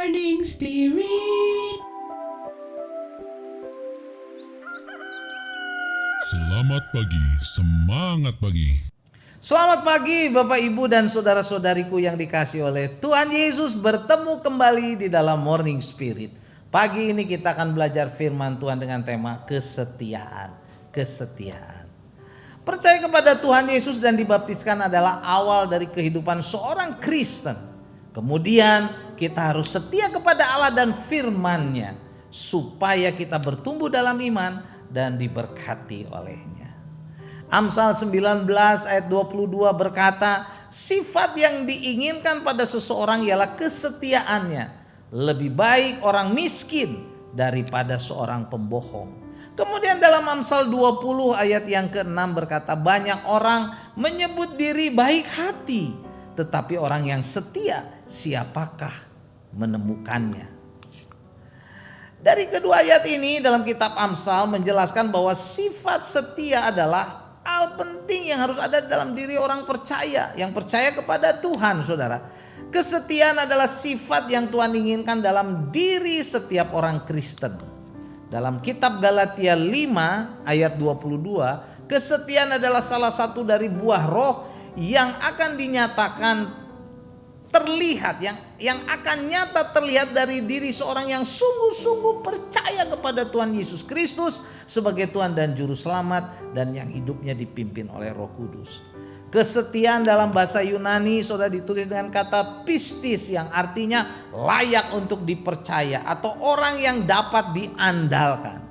Morning Spirit. Selamat pagi, semangat pagi. Selamat pagi Bapak Ibu dan saudara-saudariku yang dikasihi oleh Tuhan Yesus, bertemu kembali di dalam Morning Spirit. Pagi ini kita akan belajar firman Tuhan dengan tema kesetiaan. Kesetiaan. Percaya kepada Tuhan Yesus dan dibaptiskan adalah awal dari kehidupan seorang Kristen. Kemudian kita harus setia kepada Allah dan firman-Nya supaya kita bertumbuh dalam iman dan diberkati olehnya. Amsal 19 ayat 22 berkata, sifat yang diinginkan pada seseorang ialah kesetiaannya. Lebih baik orang miskin daripada seorang pembohong. Kemudian dalam Amsal 20 ayat yang ke-6 berkata, banyak orang menyebut diri baik hati, tetapi orang yang setia siapakah menemukannya? Dari kedua ayat ini dalam kitab Amsal menjelaskan bahwa sifat setia adalah hal penting yang harus ada dalam diri orang percaya, yang percaya kepada Tuhan, saudara. Kesetiaan adalah sifat yang Tuhan inginkan dalam diri setiap orang Kristen. Dalam kitab Galatia 5 ayat 22, kesetiaan adalah salah satu dari buah roh yang akan dinyatakan terlihat, yang akan nyata terlihat dari diri seorang yang sungguh-sungguh percaya kepada Tuhan Yesus Kristus sebagai Tuhan dan Juru Selamat, dan yang hidupnya dipimpin oleh Roh Kudus. Kesetiaan dalam bahasa Yunani sudah ditulis dengan kata pistis, yang artinya layak untuk dipercaya atau orang yang dapat diandalkan.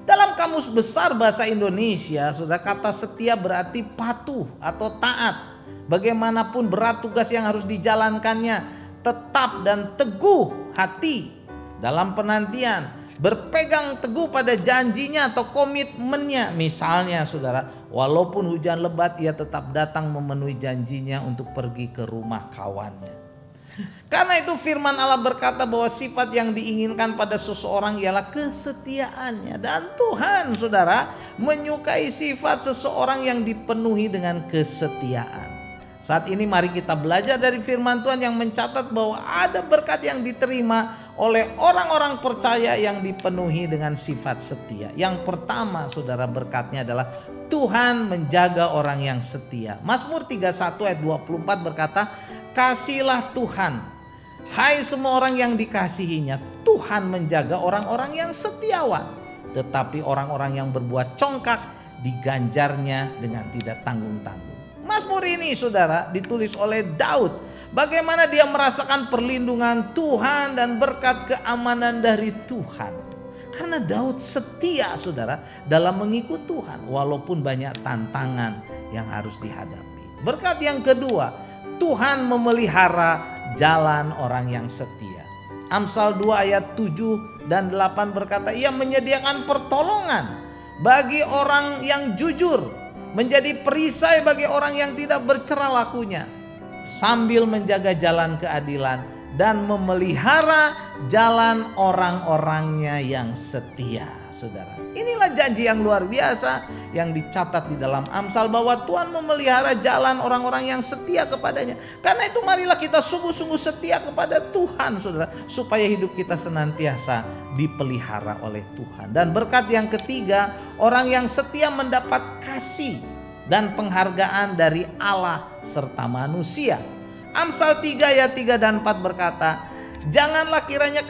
Dalam kamus besar bahasa Indonesia, sudah kata setia berarti patuh atau taat. Bagaimanapun berat tugas yang harus dijalankannya, tetap dan teguh hati dalam penantian, berpegang teguh pada janjinya atau komitmennya. Misalnya saudara, walaupun hujan lebat ia tetap datang memenuhi janjinya untuk pergi ke rumah kawannya. Karena itu firman Allah berkata bahwa sifat yang diinginkan pada seseorang ialah kesetiaannya. Dan Tuhan saudara menyukai sifat seseorang yang dipenuhi dengan kesetiaan. Saat ini mari kita belajar dari firman Tuhan yang mencatat bahwa ada berkat yang diterima oleh orang-orang percaya yang dipenuhi dengan sifat setia. Yang pertama saudara, berkatnya adalah Tuhan menjaga orang yang setia. Mazmur 31 ayat 24 berkata, kasihlah Tuhan, hai semua orang yang dikasihinya. Tuhan menjaga orang-orang yang setiawan, tetapi orang-orang yang berbuat congkak diganjarnya dengan tidak tanggung-tanggung. Mazmur ini saudara ditulis oleh Daud. Bagaimana dia merasakan perlindungan Tuhan dan berkat keamanan dari Tuhan. Karena Daud setia saudara dalam mengikut Tuhan walaupun banyak tantangan yang harus dihadapi. Berkat yang kedua, Tuhan memelihara jalan orang yang setia. Amsal 2 ayat 7 dan 8 berkata, ia menyediakan pertolongan bagi orang yang jujur, menjadi perisai bagi orang yang tidak bercela lakunya, sambil menjaga jalan keadilan dan memelihara jalan orang-orangnya yang setia. Saudara, inilah janji yang luar biasa yang dicatat di dalam Amsal bahwa Tuhan memelihara jalan orang-orang yang setia kepadanya. Karena itu marilah kita sungguh-sungguh setia kepada Tuhan saudara, supaya hidup kita senantiasa dipelihara oleh Tuhan. Dan berkat yang ketiga, orang yang setia mendapat kasih dan penghargaan dari Allah serta manusia. Amsal 3 ayat 3 dan 4 berkata, janganlah kiranya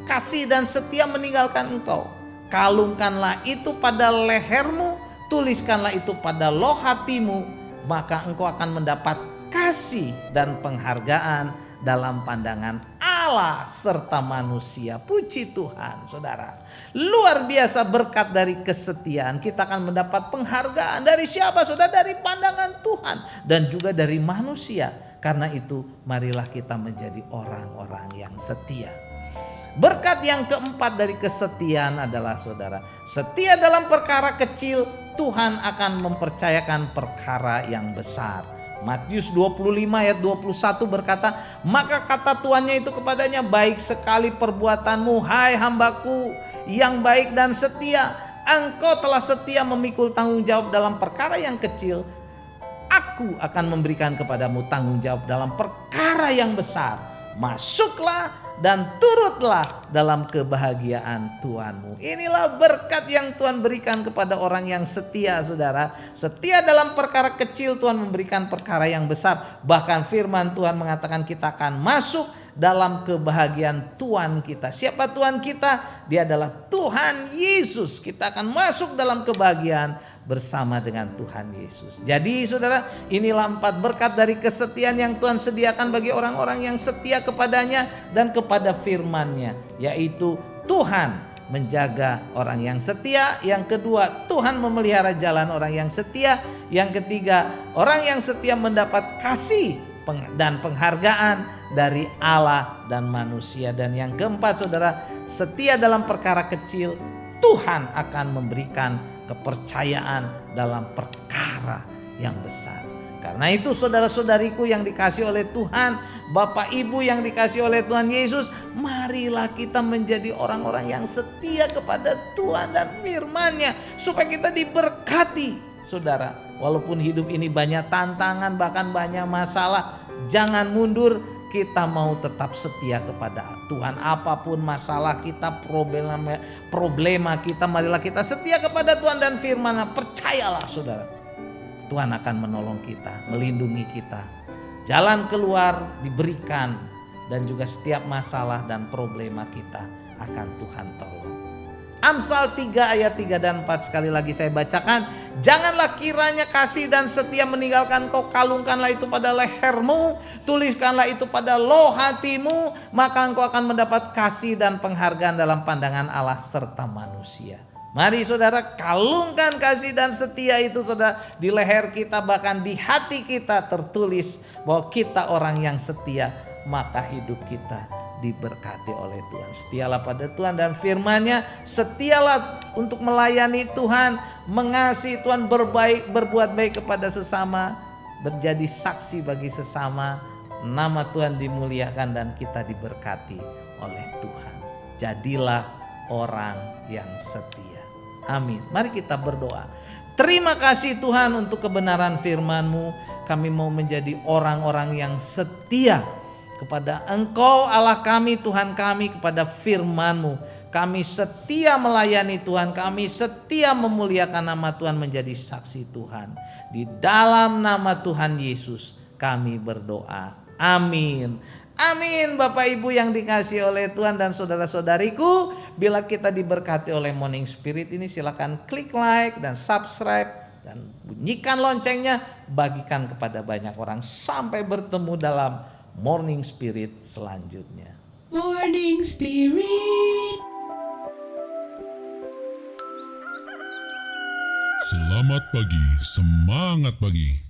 kasih dan setia meninggalkan engkau. Kalungkanlah itu pada lehermu, tuliskanlah itu pada loh hatimu, maka engkau akan mendapat kasih dan penghargaan dalam pandangan Allah serta manusia. Puji Tuhan saudara. Luar biasa berkat dari kesetiaan. Kita akan mendapat penghargaan dari siapa saudara? Dari pandangan Tuhan dan juga dari manusia. Karena itu marilah kita menjadi orang-orang yang setia. Berkat yang keempat dari kesetiaan adalah saudara, setia dalam perkara kecil, Tuhan akan mempercayakan perkara yang besar. Matius 25 ayat 21 berkata, maka kata tuannya itu kepadanya, baik sekali perbuatanmu hai hambaku yang baik dan setia. Engkau telah setia memikul tanggung jawab dalam perkara yang kecil, aku akan memberikan kepadamu tanggung jawab dalam perkara yang besar. masuklah dan turutlah dalam kebahagiaan Tuhanmu. Inilah berkat yang Tuhan berikan kepada orang yang setia, saudara. Setia dalam perkara kecil, Tuhan memberikan perkara yang besar. Bahkan firman Tuhan mengatakan kita akan masuk dalam kebahagiaan Tuhan kita. Siapa Tuhan kita? Dia adalah Tuhan Yesus. Kita akan masuk dalam kebahagiaan bersama dengan Tuhan Yesus. Jadi saudara, inilah 4 berkat dari kesetiaan yang Tuhan sediakan bagi orang-orang yang setia kepadanya dan kepada firman-Nya, yaitu Tuhan menjaga orang yang setia. Yang kedua, Tuhan memelihara jalan orang yang setia. Yang ketiga, orang yang setia mendapat kasih dan penghargaan dari Allah dan manusia. Dan yang keempat, saudara, setia dalam perkara kecil, Tuhan akan memberikan kepercayaan dalam perkara yang besar. Karena itu saudara-saudariku yang dikasihi oleh Tuhan, Bapak Ibu yang dikasihi oleh Tuhan Yesus, marilah kita menjadi orang-orang yang setia kepada Tuhan dan firman-Nya supaya kita diberkati. Saudara, walaupun hidup ini banyak tantangan, bahkan banyak masalah, jangan mundur. Kita mau tetap setia kepada Tuhan. Apapun masalah kita, problema kita, marilah kita setia kepada Tuhan dan firman-Nya. Percayalah saudara, Tuhan akan menolong kita, melindungi kita. Jalan keluar diberikan, dan juga setiap masalah dan problema kita akan Tuhan tolong. Amsal 3 ayat 3 dan 4 sekali lagi saya bacakan. Janganlah kiranya kasih dan setia meninggalkan kau, kalungkanlah itu pada lehermu, tuliskanlah itu pada loh hatimu, maka engkau akan mendapat kasih dan penghargaan dalam pandangan Allah serta manusia. Mari saudara, kalungkan kasih dan setia itu saudara di leher kita, bahkan di hati kita tertulis bahwa kita orang yang setia, maka hidup kita diberkati oleh Tuhan. Setialah pada Tuhan dan firman-Nya, setialah untuk melayani Tuhan, mengasihi Tuhan, berbuat baik kepada sesama, menjadi saksi bagi sesama. Nama Tuhan dimuliakan dan kita diberkati oleh Tuhan. Jadilah orang yang setia. Amin. Mari kita berdoa. Terima kasih Tuhan untuk kebenaran firman-Mu. Kami mau menjadi orang-orang yang setia kepada Engkau Allah kami, Tuhan kami, kepada firman-Mu. Kami setia melayani Tuhan, kami setia memuliakan nama Tuhan, menjadi saksi Tuhan. Di dalam nama Tuhan Yesus kami berdoa. Amin. Amin. Bapak Ibu yang dikasihi oleh Tuhan dan saudara-saudariku, bila kita diberkati oleh Morning Spirit ini, silakan klik like dan subscribe dan bunyikan loncengnya, bagikan kepada banyak orang. Sampai bertemu dalam Morning Spirit selanjutnya. Morning Spirit. Selamat pagi, semangat pagi.